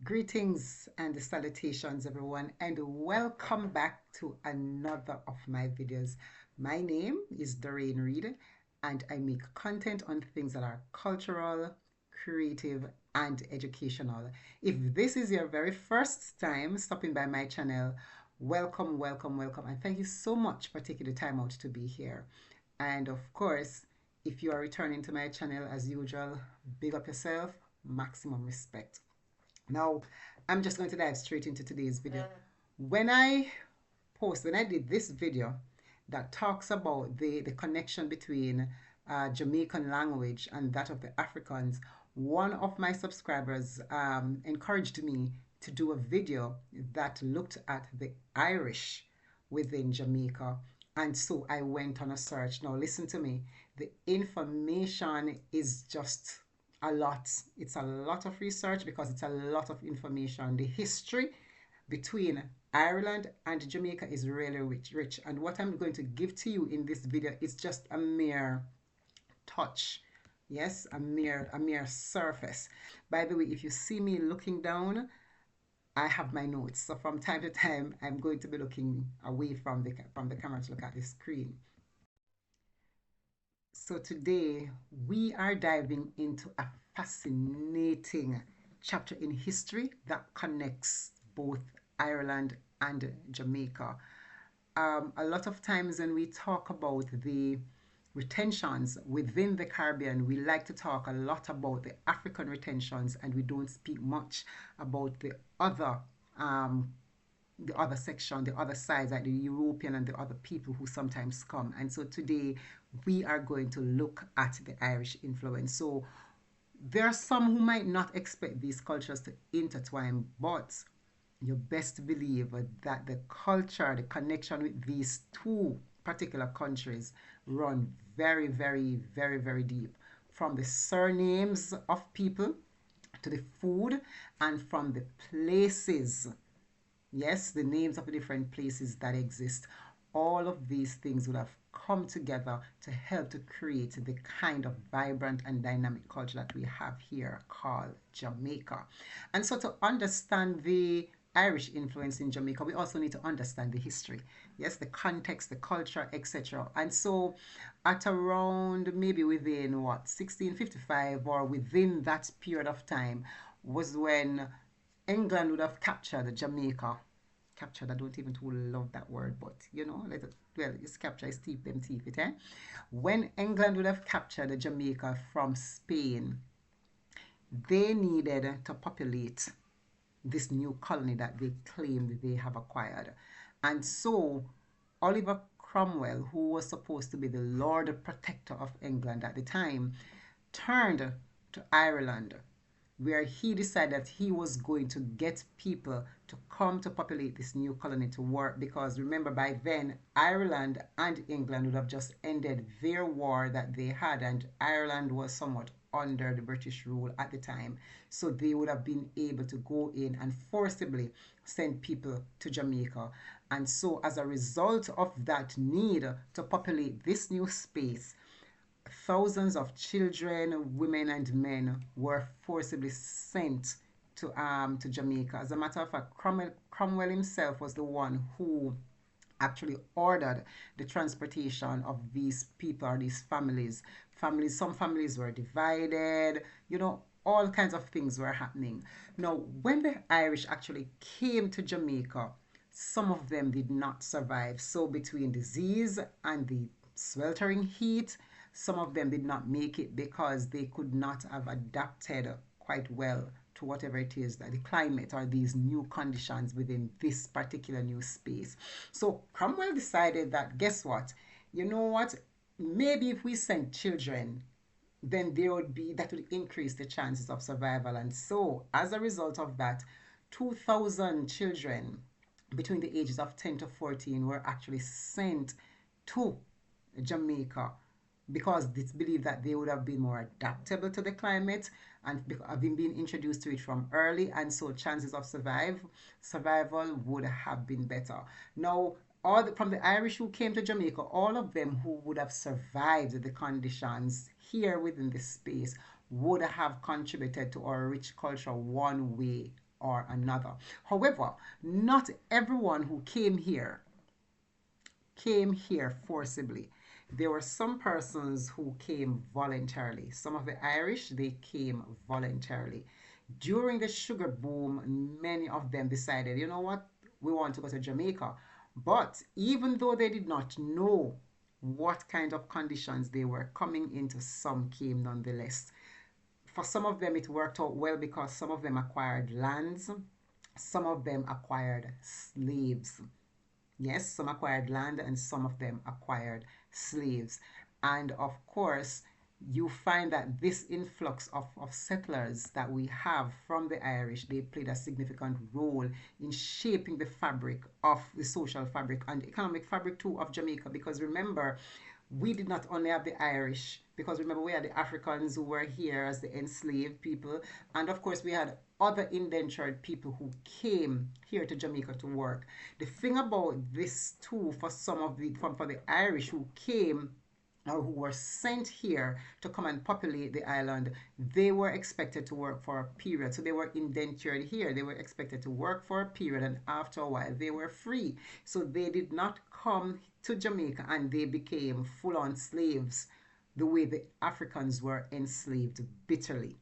Greetings and salutations, everyone, and welcome back to another of my videos. My name is Dorraine Reid, and I make content on things that are cultural, creative, and educational. If this is your very first time stopping by my channel, welcome, welcome, welcome, and thank you so much for taking the time out to be here. And of course, if you are returning to my channel as usual, big up yourself, maximum respect. Now, I'm just going to dive straight into today's video. When I did this video that talks about the connection between Jamaican language and that of the Africans, one of my subscribers encouraged me to do a video that looked at the Irish within Jamaica. And so I went on a search. Now, listen to me. The information is just a lot. It's a lot of research because it's a lot of information. The history between Ireland and Jamaica is really rich. And what I'm going to give to you in this video is just a mere touch. Yes, a mere surface. By the way, if you see me looking down, I have my notes. So from time to time, I'm going to be looking away from the camera to look at the screen. So today we are diving into a fascinating chapter in history that connects both Ireland and Jamaica. A lot of times when we talk about the retentions within the Caribbean, we like to talk a lot about the African retentions and we don't speak much about um, the other section, the other sides, like the European and the other people who sometimes come. And so today we are going to look at the Irish influence. So there are some who might not expect these cultures to intertwine, but you best believe that the culture, the connection with these two particular countries run very, very, very, very deep. From the surnames of people to the food and from the places. Yes, the names of the different places that exist. All of these things would have come together to help to create the kind of vibrant and dynamic culture that we have here called Jamaica. And so to understand the Irish influence in Jamaica, we also need to understand the history. Yes, the context, the culture, etc. And so at around maybe within 1655 or within that period of time was when England would have captured Jamaica. Captured, I don't even too love that word, but well, it's capture, it's steep them teeth it, eh? When England would have captured Jamaica from Spain, they needed to populate this new colony that they claimed they have acquired. And so Oliver Cromwell, who was supposed to be the Lord Protector of England at the time, turned to Ireland, where he decided that he was going to get people to come to populate this new colony to work, because remember, by then Ireland and England would have just ended their war that they had, and Ireland was somewhat under the British rule at the time. So they would have been able to go in and forcibly send people to Jamaica. And so as a result of that need to populate this new space, thousands of children, women, and men were forcibly sent to Jamaica. As a matter of fact, Cromwell himself was the one who actually ordered the transportation of these people or these families. Some families were divided, all kinds of things were happening. Now, when the Irish actually came to Jamaica, some of them did not survive. So between disease and the sweltering heat, some of them did not make it because they could not have adapted quite well to whatever it is, that the climate or these new conditions within this particular new space. So Cromwell decided that, guess what? You know what? Maybe if we send children, then that would increase the chances of survival. And so as a result of that, 2,000 children between the ages of 10 to 14 were actually sent to Jamaica, because it's believed that they would have been more adaptable to the climate and having been introduced to it from early, and so chances of survival would have been better. Now, from the Irish who came to Jamaica, all of them who would have survived the conditions here within this space would have contributed to our rich culture one way or another. However, not everyone who came here forcibly. There were some persons who came voluntarily. Some of the Irish, they came voluntarily. During the sugar boom, many of them decided, you know what, we want to go to Jamaica. But even though they did not know what kind of conditions they were coming into, some came nonetheless. For some of them, it worked out well because some of them acquired lands, some of them acquired slaves. Yes, some acquired land and some of them acquired slaves. And of course, you find that this influx of settlers that we have from the Irish, they played a significant role in shaping the fabric of the social fabric and economic fabric too of Jamaica. Because remember, we did not only have the Irish, because remember, we had the Africans who were here as the enslaved people, and of course, we had other indentured people who came here to Jamaica to work. The thing about this too, for some of the for the Irish who came or who were sent here to come and populate the island, they were expected to work for a period. So they were indentured here. They were expected to work for a period, and after a while, they were free. So they did not come to Jamaica and they became full on slaves the way the Africans were enslaved bitterly.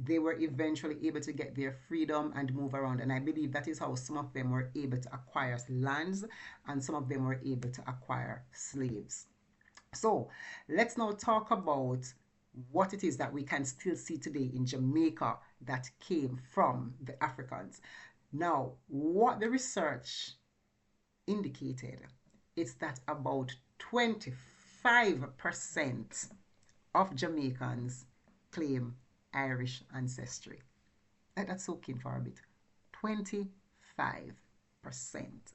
They were eventually able to get their freedom and move around. And I believe that is how some of them were able to acquire lands and some of them were able to acquire slaves. So let's now talk about what it is that we can still see today in Jamaica that came from the Africans. Now, what the research indicated is that about 25% of Jamaicans claim Irish ancestry. Let that soak in for a bit. 25%,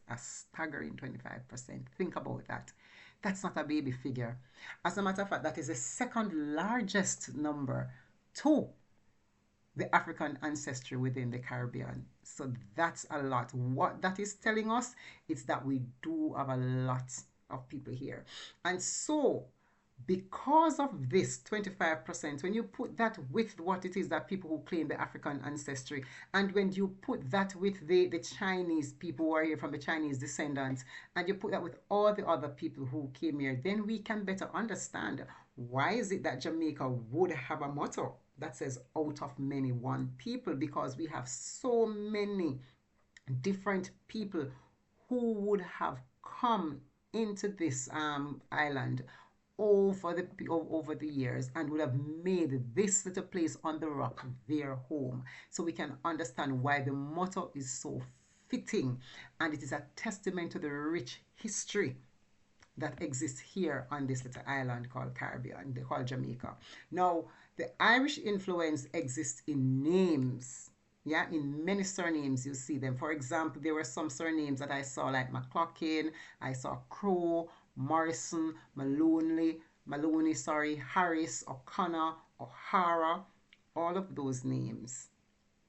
a staggering 25%. Think about that. That's not a baby figure. As a matter of fact, that is the second largest number to the African ancestry within the Caribbean. So that's a lot. What that is telling us is that we do have a lot of people here. And so because of this 25%, when you put that with what it is that people who claim the African ancestry, and when you put that with the Chinese people who are here from the Chinese descendants, and you put that with all the other people who came here, then we can better understand why is it that Jamaica would have a motto that says out of many one people, because we have so many different people who would have come into this island over the years and would have made this little place on the rock their home. So we can understand why the motto is so fitting, and it is a testament to the rich history that exists here on this little island called Caribbean, called Jamaica. Now, the Irish influence exists in names. Yeah, in many surnames you see them. For example, there were some surnames that I saw like McLaughlin, I saw Crow, Morrison, Maloney, sorry, Harris, O'Connor, O'Hara. All of those names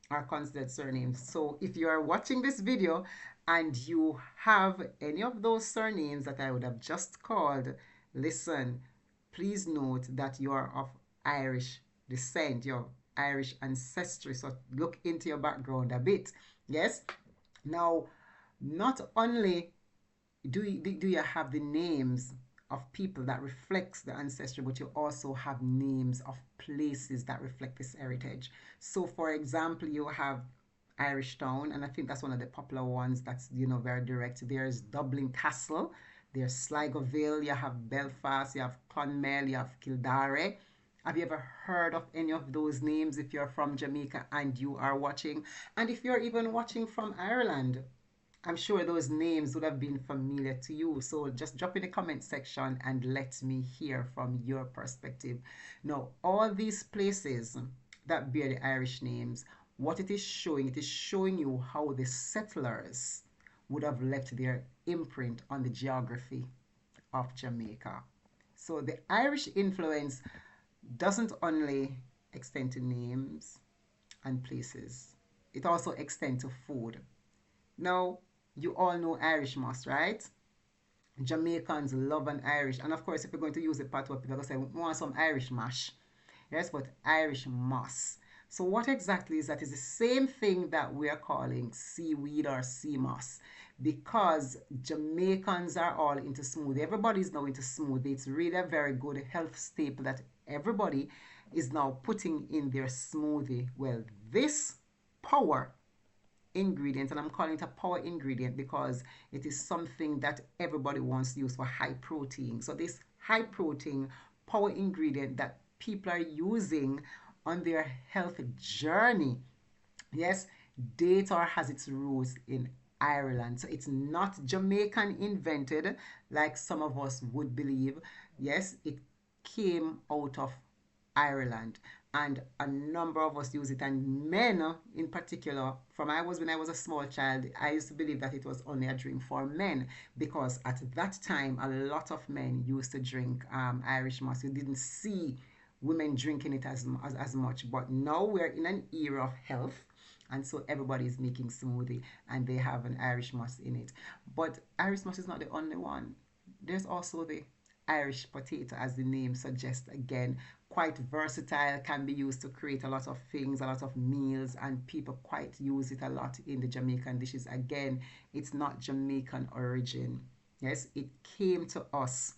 are considered surnames. So if you are watching this video and you have any of those surnames that I would have just called, listen, please note that you are of Irish descent, you're Irish ancestry. So look into your background a bit. Yes. Now, not only do you have the names of people that reflects the ancestry, but you also have names of places that reflect this heritage. So for example, you have Irish Town, and I think that's one of the popular ones that's, you know, very direct. There's Dublin Castle, there's Sligoville, you have Belfast, you have Clonmel, you have Kildare. Have you ever heard of any of those names if you're from Jamaica and you are watching? And if you're even watching from Ireland, I'm sure those names would have been familiar to you. So just drop in the comment section and let me hear from your perspective. Now, all these places that bear the Irish names, what it is showing you how the settlers would have left their imprint on the geography of Jamaica. So the Irish influence doesn't only extend to names and places, it also extends to food. Now, you all know Irish moss, right? Jamaicans love an Irish. And of course, if you're going to use the patois, people are going to say, we want some Irish mash. Yes, but Irish moss. So what exactly is that? Is the same thing that we are calling seaweed or sea moss, because Jamaicans are all into smoothie. Everybody's now into smoothie. It's really a very good health staple that everybody is now putting in their smoothie. Well, this power ingredient, and I'm calling it a power ingredient because it is something that everybody wants to use for high protein. So this high protein power ingredient that people are using on their health journey, yes, data has its roots in Ireland. So it's not Jamaican invented like some of us would believe. Yes, it came out of Ireland, and a number of us use it, and men in particular. From I was when I was a small child, I used to believe that it was only a drink for men, because at that time a lot of men used to drink Irish moss. You didn't see women drinking it as much, but now we're in an era of health, and so everybody is making smoothie and they have an Irish moss in it. But Irish moss is not the only one. There's also the Irish potato, as the name suggests. Again, quite versatile, can be used to create a lot of things, a lot of meals, and people quite use it a lot in the Jamaican dishes. Again, it's not Jamaican origin. Yes, it came to us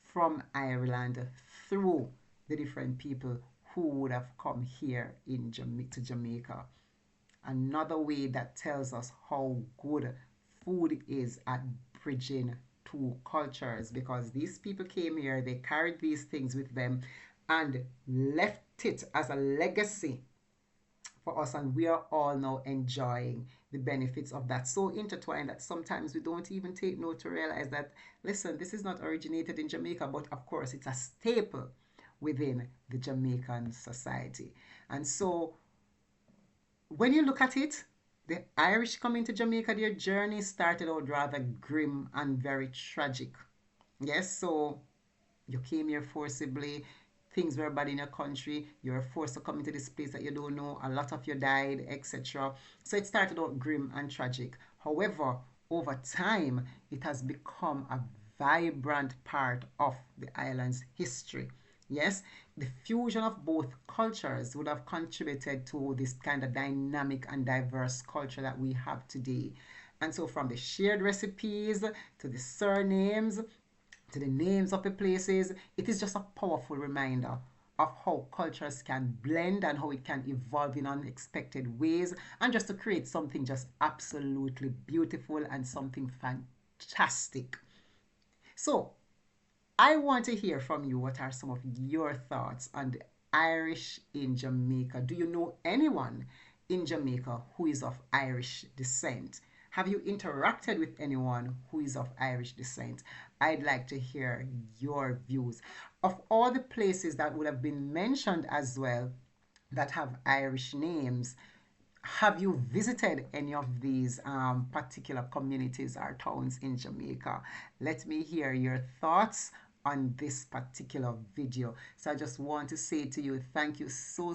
from Ireland through the different people who would have come here to Jamaica. Another way that tells us how good food is at bridging two cultures, because these people came here, they carried these things with them and left it as a legacy for us, and we are all now enjoying the benefits of that, so intertwined that sometimes we don't even take note to realize that, listen, this is not originated in Jamaica, but of course it's a staple within the Jamaican society. And so when you look at it, the Irish coming to Jamaica, their journey started out rather grim and very tragic. Yes, so you came here forcibly, things were bad in your country, you were forced to come into this place that you don't know, a lot of you died, etc. So it started out grim and tragic. However, over time, it has become a vibrant part of the island's history. Yes, the fusion of both cultures would have contributed to this kind of dynamic and diverse culture that we have today. And so, from the shared recipes to the surnames to the names of the places, it is just a powerful reminder of how cultures can blend and how it can evolve in unexpected ways, and just to create something just absolutely beautiful and something fantastic. So, I want to hear from you. What are some of your thoughts on the Irish in Jamaica? Do you know anyone in Jamaica who is of Irish descent? Have you interacted with anyone who is of Irish descent? I'd like to hear your views. Of all the places that would have been mentioned as well that have Irish names, have you visited any of these particular communities or towns in Jamaica? Let me hear your thoughts on this particular video. So I just want to say to you, thank you so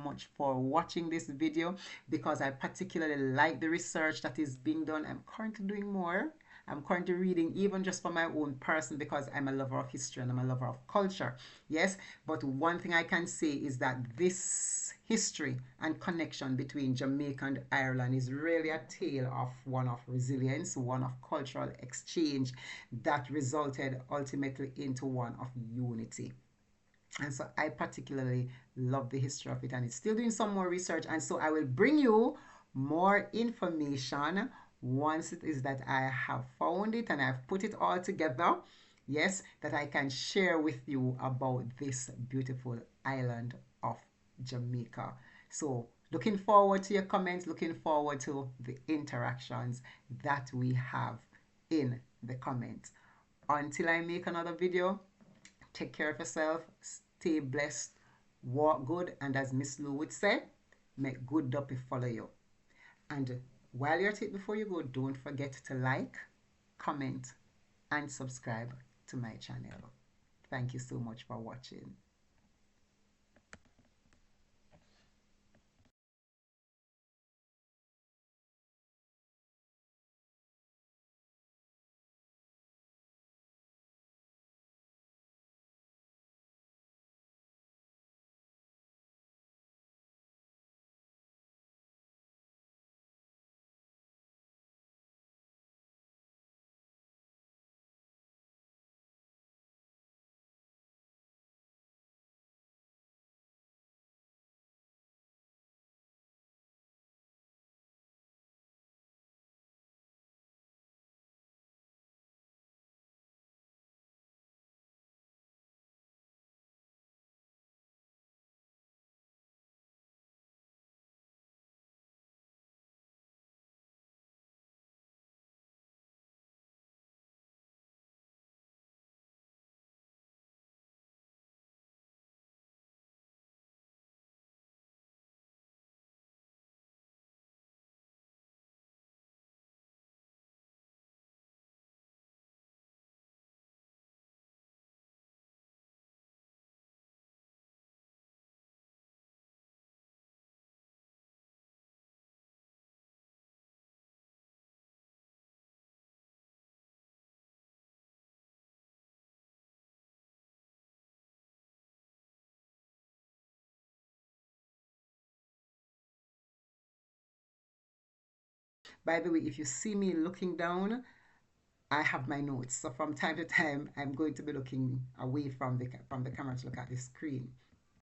much for watching this video, because I particularly like the research that is being done. I'm currently doing more. I'm currently reading even just for my own person, because I'm a lover of history and I'm a lover of culture. Yes, but one thing I can say is that this history and connection between Jamaica and Ireland is really a tale of one of resilience, one of cultural exchange that resulted ultimately into one of unity. And so I particularly love the history of it, and it's still doing some more research. And so I will bring you more information once it is that I have found it and I've put it all together. Yes, that I can share with you about this beautiful island of Jamaica. So looking forward to your comments, looking forward to the interactions that we have in the comments. Until I make another video, take care of yourself, stay blessed, walk good, and as Miss Lou would say, make good duppy follow you. And while you're at it, before you go, don't forget to like, comment, and subscribe to my channel. Thank you so much for watching. By the way, if you see me looking down, I have my notes. So from time to time, I'm going to be looking away from the camera to look at the screen.